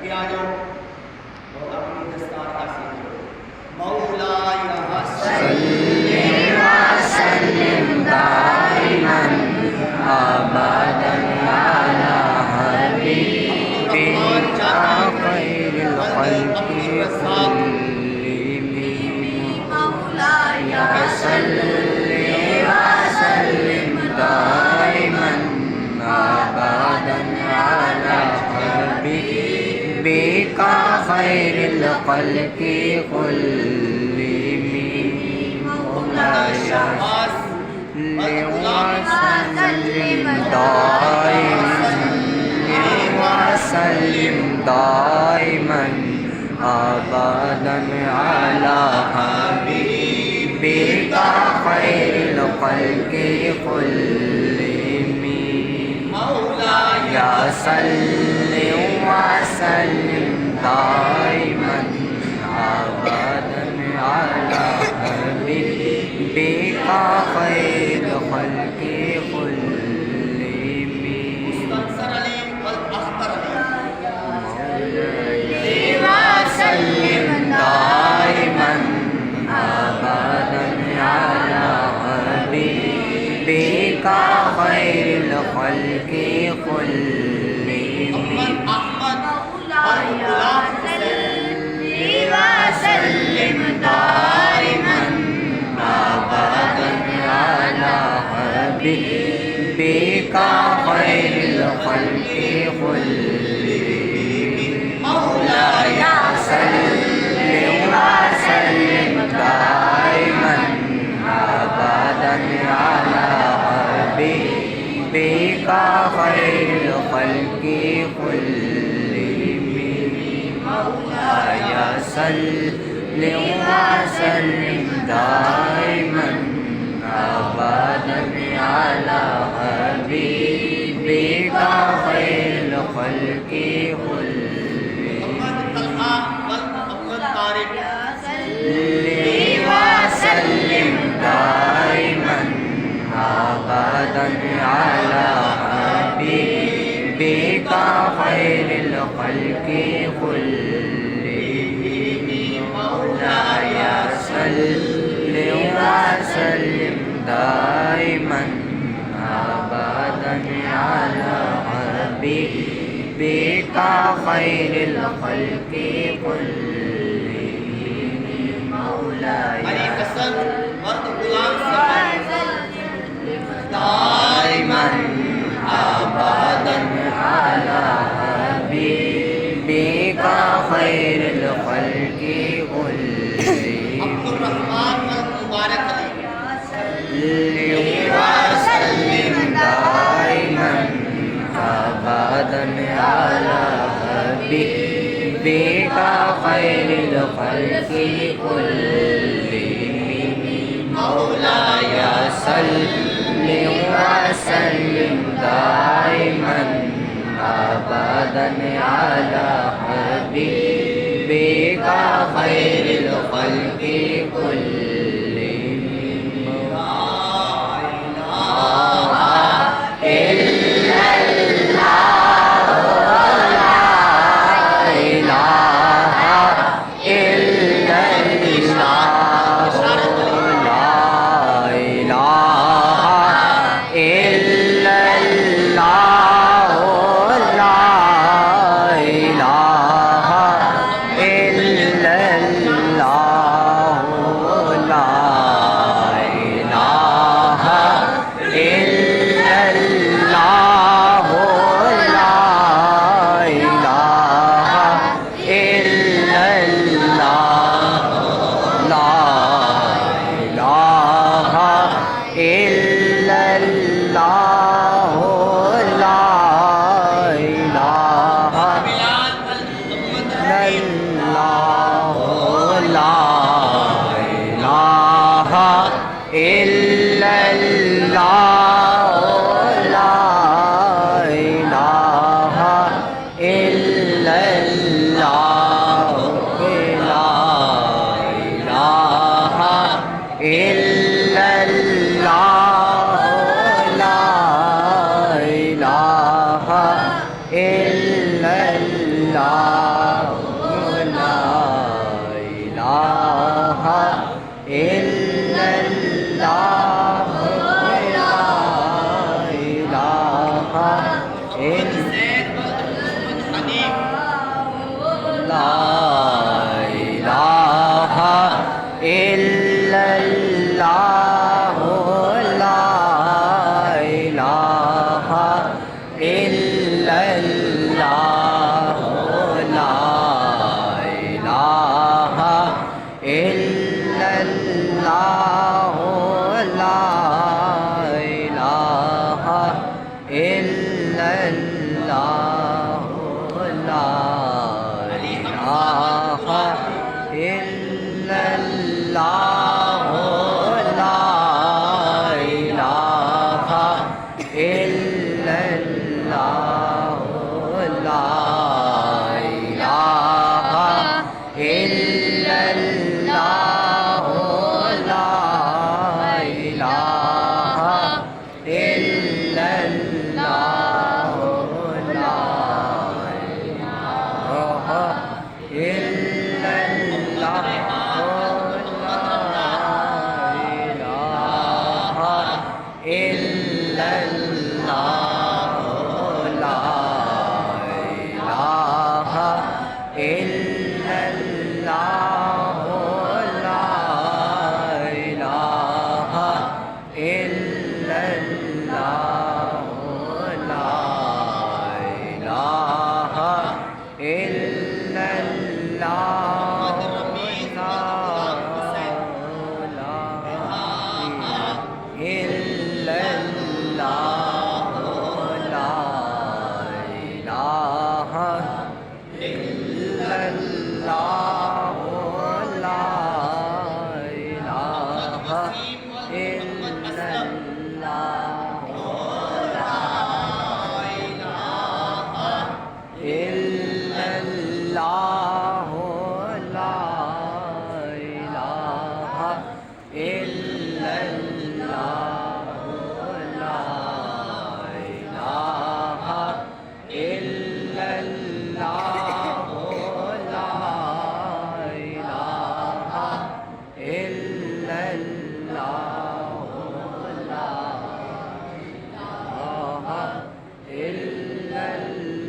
भी आ जाओ और अपनी दस्तार हासिल करो। मौलाया सल्ली व सल्लिम दाइमन अबदन अला हबीबिका खैरिल खल्क़ि कुल्लिहिम। मौलाया सल्ली व सल्लिम दाइमन अबदन अला हबीबिका खैरिल खल्क़ि कुल्लिहिम। मौलाया सल्ली व सल्लिम दाइमन अबदन अला हबीबिका खैरिल खल्क़ि कुल्लिहिम। मौलाया सल्ली व सल्लिम दाइमन अबदन अला हबीबिका खैरिल खल्क़ि कुल्लिहिम। मुस्तनसर अली वल अख्तर अली व सल्लिम दाइमन अबदन अला हबीबिका खैरिल खल्क़ि कुल्लिहिम। मौलाया सल्ली व सल्लिम दाइमन अबदन अला हबीबिका खैरिल खल्क़ि कुल्लिहिम। मौलाया सल्ली व सल्लिम दाइमन अबदन अला हबीबिका खैरिल खल्क़ि कुल्लिहिम। मौलाया सल्ली व सल्लिम दाइमन अबदन अला हबीबिका खैरिल खल्क़ि कुल्लिहिम। सल्ली व सल्लिम दाइमन अबदन अला हबीबिका खैरिल खल्क़ि कुल्लिहिम। मौलाया सल्ली व सल्लिम दाइमन अबदन अला हबीबिका खैरिल खल्क़ि कुल्लिहिम। मौलाया दाइमन अबदन अला हबीबिका खैरिल खल्क़ि कुल्लिहिम। सल्ली व सल्लिम दाइमन अबदन अला हबीबिका खैरिल खल्क़ि कुल्लिहिम। मौलाया सल्ली व सल्लिम दाइमन अबदन अला हबीबिका खैरिल खल्क़ि कुल्लिहिम।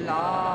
illallah